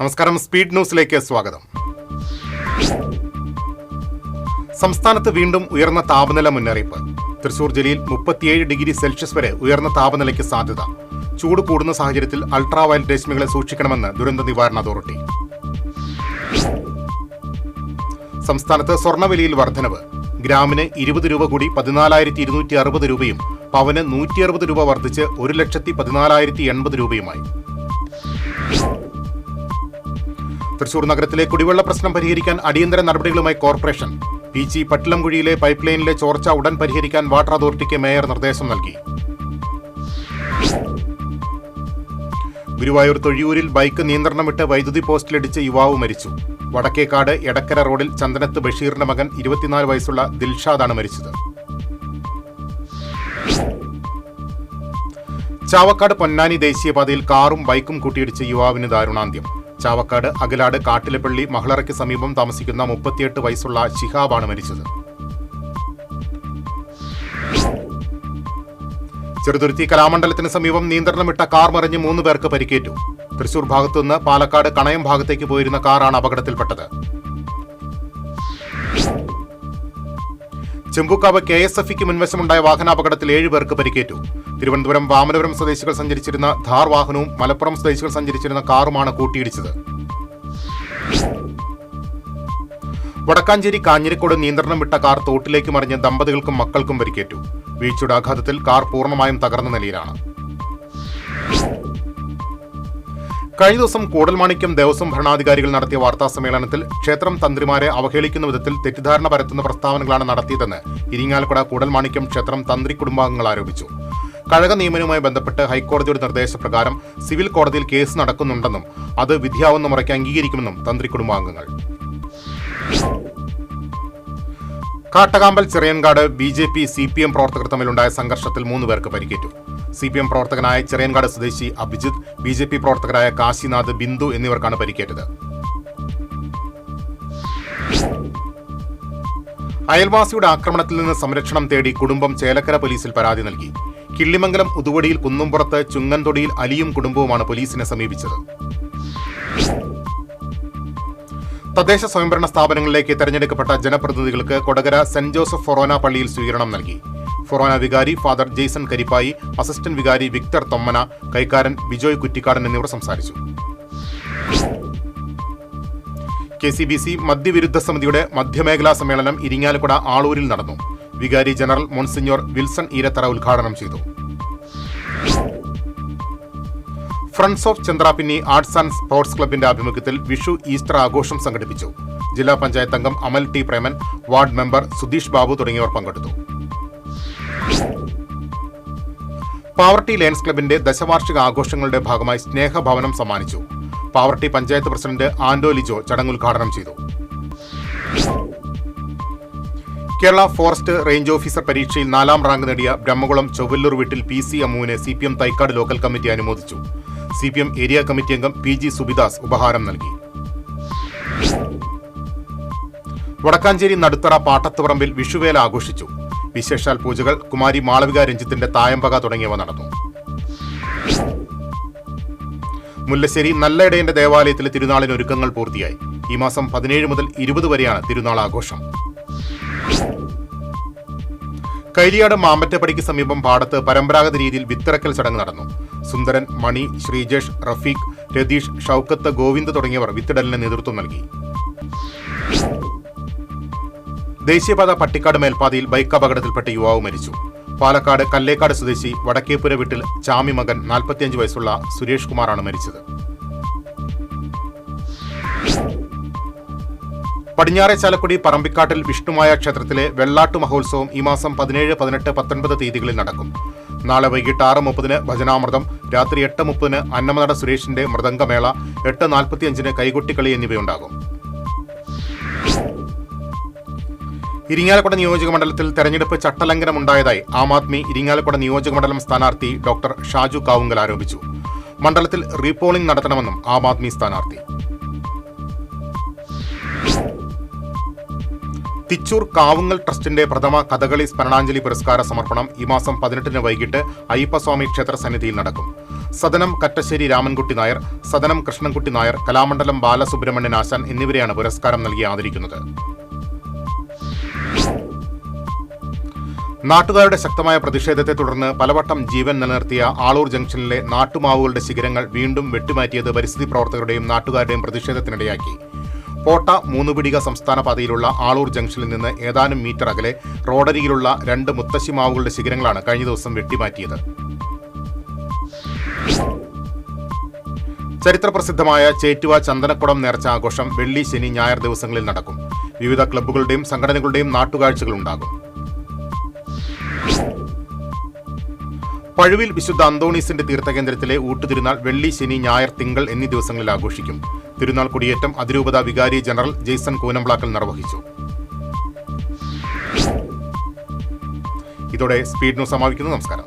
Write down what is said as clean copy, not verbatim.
നമസ്കാരം, സ്പീഡ് ന്യൂസിലേക്ക് സ്വാഗതം. സംസ്ഥാനത്ത് വീണ്ടും ഉയർന്ന താപനില മുന്നറിയിപ്പ്. തൃശൂർ ജില്ലയിൽ 37 ഡിഗ്രി സെൽഷ്യസ് വരെ ഉയർന്ന താപനിലയ്ക്ക് സാധ്യത. ചൂട് കൂടുന്ന സാഹചര്യത്തിൽ അൾട്രാവയലറ്റ് രശ്മികളെ സൂക്ഷിക്കണമെന്ന് ദുരന്ത നിവാരണ അതോറിറ്റി. സംസ്ഥാനത്ത് സ്വർണ്ണവിലയിൽ വർധനവ്. ഗ്രാമിന് 20 രൂപ കൂടി 14,260 രൂപയും പവന് 160 രൂപ വർദ്ധിച്ച് 1,14,080 രൂപയുമായി. തൃശൂർ നഗരത്തിലെ കുടിവെള്ള പ്രശ്നം പരിഹരിക്കാൻ അടിയന്തര നടപടികളുമായി കോർപ്പറേഷൻ. പീച്ചി പട്ടിലംകുഴിയിലെ പൈപ്പ് ലൈനിലെ ചോർച്ച ഉടൻ പരിഹരിക്കാൻ വാട്ടർ അതോറിറ്റിക്ക് മേയർ നിർദ്ദേശം നൽകി. ഗുരുവായൂർ തൊഴിയൂരിൽ ബൈക്ക് നിയന്ത്രണം വിട്ട് വൈദ്യുതി പോസ്റ്റിലിടിച്ച് യുവാവ് മരിച്ചു. വടക്കേക്കാട് എടക്കര റോഡിൽ ചന്ദനത്ത് ബഷീറിന്റെ മകൻ 24 വയസ്സുള്ള ദിൽഷാദാണ് മരിച്ചത്. ചാവക്കാട് പൊന്നാനി ദേശീയപാതയിൽ കാറും ബൈക്കും കൂട്ടിയിടിച്ച് യുവാവിന് ദാരുണാന്ത്യം. ചാവക്കാട് അകലാട് കാട്ടിലപ്പള്ളി മഹളറയ്ക്ക് സമീപം താമസിക്കുന്ന 38 വയസ്സുള്ള ശിഹാബാണ് മരിച്ചത്. ചെറുതുരുത്തി കലാമണ്ഡലത്തിന് സമീപം നിയന്ത്രണം വിട്ട കാർ മറിഞ്ഞ് 3 പേർക്ക് പരിക്കേറ്റു. തൃശൂർ ഭാഗത്തുനിന്ന് പാലക്കാട് കണയം ഭാഗത്തേക്ക് പോയിരുന്ന കാറാണ് അപകടത്തിൽപ്പെട്ടത്. ചെമ്പൂക്കാവ് KSFക്ക് മുൻവശമുണ്ടായ വാഹനാപകടത്തിൽ 7 പേർക്ക് പരിക്കേറ്റു. തിരുവനന്തപുരം വാമനപുരം സ്വദേശികൾ സഞ്ചരിച്ചിരുന്ന ധാർ വാഹനവും മലപ്പുറം സ്വദേശികൾ സഞ്ചരിച്ചിരുന്ന കാറുമാണ് കൂട്ടിയിടിച്ചത്. വടക്കാഞ്ചേരി കാഞ്ഞിരക്കോട് നിയന്ത്രണം വിട്ട കാർ തോട്ടിലേക്ക് മറിഞ്ഞ് ദമ്പതികൾക്കും മക്കൾക്കും പരിക്കേറ്റു. വീഴ്ചയുടെ ആഘാതത്തിൽ കാർ പൂർണ്ണമായും തകർന്ന നിലയിലാണ്. കഴിഞ്ഞ ദിവസം കൂടൽമാണിക്യം ദേവസ്വം ഭരണാധികാരികൾ നടത്തിയ വാർത്താ സമ്മേളനത്തിൽ ക്ഷേത്രം തന്ത്രിമാരെ അവഹേളിക്കുന്ന വിധത്തിൽ തെറ്റിദ്ധാരണ പരത്തുന്ന പ്രസ്താവനകളാണ് നടത്തിയതെന്ന് ഇരിങ്ങാലക്കുട കൂടൽമാണിക്യം ക്ഷേത്രം തന്ത്രി കുടുംബാംഗങ്ങൾ ആരോപിച്ചു. കഴക നിയമനവുമായി ബന്ധപ്പെട്ട് ഹൈക്കോടതിയുടെ നിർദ്ദേശപ്രകാരം സിവിൽ കോടതിയിൽ കേസ് നടക്കുന്നുണ്ടെന്നും അത് വിധിയാവുന്ന മുറയ്ക്ക് അംഗീകരിക്കുമെന്നും തന്ത്രി കുടുംബാംഗങ്ങൾ. കാട്ടകാമ്പൽ ചിറയൻകാട് BJP CPM പ്രവർത്തകർ തമ്മിലുണ്ടായ സംഘർഷത്തിൽ 3 പേർക്ക് പരിക്കേറ്റു. CPM പ്രവർത്തകനായ ചിറയൻകാട് സ്വദേശി അഭിജിത്ത്, BJP പ്രവർത്തകരായ കാശിനാഥ്, ബിന്ദു എന്നിവർക്കാണ് പരിക്കേറ്റത്. അയൽവാസിയുടെ ആക്രമണത്തിൽ നിന്ന് സംരക്ഷണം തേടി കുടുംബം ചേലക്കര പോലീസിൽ പരാതി നൽകി. കിള്ളിമംഗലം ഉതുവടിയിൽ കുന്നുംപുറത്ത് ചുങ്ങൻതൊടിയിൽ അലിയും കുടുംബവുമാണ് പോലീസിനെ സമീപിച്ചത്. തദ്ദേശ സ്വയംഭരണ സ്ഥാപനങ്ങളിലേക്ക് തെരഞ്ഞെടുക്കപ്പെട്ട ജനപ്രതിനിധികൾക്ക് കൊടകര സെന്റ് ജോസഫ് ഫൊറോന പള്ളിയിൽ സ്വീകരണം നൽകി. ഫൊറോന വികാരി ഫാദർ ജെയ്സൺ കരിപ്പായി, അസിസ്റ്റന്റ് വികാരി വിക്ടർ തൊമ്മന, കൈക്കാരൻ ബിജോയ് കുറ്റിക്കാടൻ എന്നിവർ സംസാരിച്ചു. KCBC മദ്യവിരുദ്ധ സമിതിയുടെ മധ്യമേഖലാ സമ്മേളനം ഇരിങ്ങാലക്കുട ആളൂരിൽ നടന്നു. വികാരി ജനറൽ മോൺസിഞ്ഞോർ വിൽസൺ ഈരത്തറ ഉദ്ഘാടനം ചെയ്തു. Friends of Chandrapinni arts and sports ക്ലബിന്റെ ആഭിമുഖ്യത്തിൽ വിഷു ഈസ്റ്റർ ആഘോഷം സംഘടിപ്പിച്ചു. ജില്ലാ പഞ്ചായത്ത് അംഗം അമൽ T Preman, ward member Sudheesh Babu തുടങ്ങിയവർ പങ്കെടുത്തു. പാവർട്ടി ലയൺസ് ക്ലബിന്റെ ദശവാർഷിക ആഘോഷങ്ങളുടെ ഭാഗമായി സ്നേഹഭവനം സമ്മാനിച്ചു. പാവർട്ടി പഞ്ചായത്ത് പ്രസിഡന്റ് ആൻഡോ ലിജോ ചടങ്ങ് ഉദ്ഘാടനം ചെയ്തു. കേരള ഫോറസ്റ്റ് റേഞ്ച് ഓഫീസർ പരീക്ഷയിൽ 4ാം റാങ്ക് നേടിയ ബ്രഹ്മകുളം ചൊവ്വല്ലൂർ വീട്ടിൽ PC അമ്മുവിനെ CPM Thycaud local committee അനുമോദിച്ചു. CPM ഏരിയ കമ്മിറ്റി അംഗം PG സുബിദാസ് ഉപഹാരം നൽകി. വടക്കാഞ്ചേരി നടുത്തറ പാട്ടത്തുപറമ്പിൽ വിഷുവേല ആഘോഷിച്ചു. വിശേഷാൽ പൂജകൾ, കുമാരി മാളവിക രഞ്ജിത്തിന്റെ തായമ്പക തുടങ്ങിയവ നടന്നു. മുല്ലശ്ശേരി നല്ലയിടയന്റെ ദേവാലയത്തിലെ തിരുനാളിന് ഒരുക്കങ്ങൾ പൂർത്തിയായി. ഈ മാസം 17 മുതൽ 20 വരെയാണ് തിരുനാൾ ആഘോഷം. കൈലിയാട് മാമ്പറ്റപ്പടിക്ക് സമീപം പാടത്ത് പരമ്പരാഗത രീതിയിൽ വിത്തിറക്കൽ ചടങ്ങ് നടന്നു. സുന്ദരൻ, മണി, ശ്രീജേഷ്, റഫീഖ്, രതീഷ്, ഷൌക്കത്ത്, ഗോവിന്ദ് തുടങ്ങിയവർ വിത്തിടലിന് നേതൃത്വം നൽകി. ദേശീയപാത പട്ടിക്കാട് മേൽപ്പാതയിൽ ബൈക്ക് അപകടത്തിൽപ്പെട്ട് യുവാവ് മരിച്ചു. പാലക്കാട് കല്ലേക്കാട് സ്വദേശി വടക്കേപ്പുര വീട്ടിൽ ചാമി മകൻ 45 വയസ്സുള്ള സുരേഷ് കുമാറാണ് മരിച്ചത്. പടിഞ്ഞാറെ ചാലക്കുടി പറമ്പിക്കാട്ടിൽ വിഷ്ണുമായ ക്ഷേത്രത്തിലെ വെള്ളാട്ടു മഹോത്സവം ഈ മാസം 17, 18, 19 തീയതികളിൽ നടക്കും. നാളെ വൈകിട്ട് 6:30 ഭജനാമൃതം, രാത്രി 8:30 അന്നമനട സുരേഷിന്റെ മൃദംഗമേള, 8:45 കൈകൊട്ടിക്കളി എന്നിവയുണ്ടാകും. ഇരിങ്ങാലക്കുട നിയോജക മണ്ഡലത്തിൽ തെരഞ്ഞെടുപ്പ് ചട്ടലംഘനം ഉണ്ടായതായി ആം ആദ്മി ഇരിങ്ങാലക്കുട നിയോജക മണ്ഡലം സ്ഥാനാർത്ഥി ഡോക്ടർ ഷാജു കാവുങ്കൽ ആരോപിച്ചു. മണ്ഡലത്തിൽ റീപോളിംഗ് നടത്തണമെന്നും ആം ആദ്മി സ്ഥാനാർത്ഥി. തിച്ചൂർ കാവുങ്ങൽ ട്രസ്റ്റിന്റെ പ്രഥമ കഥകളി സ്മരണാഞ്ജലി പുരസ്കാര സമർപ്പണം ഈ മാസം 18 വൈകിട്ട് അയ്യപ്പസ്വാമി ക്ഷേത്ര സന്നിധിയിൽ നടക്കും. സദനം കറ്റശ്ശേരി രാമൻകുട്ടി നായർ, സദനം കൃഷ്ണൻകുട്ടി നായർ, കലാമണ്ഡലം ബാലസുബ്രഹ്മണ്യൻ ആശാൻ എന്നിവരെയാണ് പുരസ്കാരം നൽകി ആദരിക്കുന്നത്. നാട്ടുകാരുടെ ശക്തമായ പ്രതിഷേധത്തെ തുടർന്ന് പലവട്ടം ജീവൻ നിലനിർത്തിയ ആളൂർ ജംഗ്ഷനിലെ നാട്ടുമാവുകളുടെ ശിഖരങ്ങൾ വീണ്ടും വെട്ടിമാറ്റിയത് പരിസ്ഥിതി പ്രവർത്തകരുടെയും നാട്ടുകാരുടെയും പ്രതിഷേധത്തിനിടയാക്കി. പോട്ട മൂന്നുപിടിക സംസ്ഥാന പാതയിലുള്ള ആളൂർ ജംഗ്ഷനിൽ നിന്ന് ഏതാനും മീറ്റർ അകലെ റോഡരികിലുള്ള 2 മുത്തശ്ശി മാവുകളുടെ ശിഖരങ്ങളാണ് കഴിഞ്ഞ ദിവസം വെട്ടിമാറ്റിയത്. ചരിത്രപ്രസിദ്ധമായ ചേറ്റുവ ചന്ദനക്കുടം നേർച്ച ആഘോഷം വെള്ളി, ശനി, ഞായർ ദിവസങ്ങളിൽ നടക്കും. വിവിധ ക്ലബ്ബുകളുടെയും സംഘടനകളുടെയും നാട്ടുകാഴ്ചകളുണ്ടാകും. പഴുവിൽ വിശുദ്ധ അന്തോണീസിന്റെ തീർത്ഥകേന്ദ്രത്തിലെ ഊട്ടുതിരുനാൾ വെള്ളി, ശനി, ഞായർ, തിങ്കൾ എന്നീ ദിവസങ്ങളിൽ ആഘോഷിക്കും. തിരുനാൾ കൊടിയേറ്റം അതിരൂപത വികാരി ജനറൽ ജെയ്സൺ കൂനമ്പ്ലാക്കൽ നിർവഹിച്ചു. ഇതോടെ സ്പീഡ് ന്യൂസ് സമാപിക്കുന്നു. നമസ്കാരം.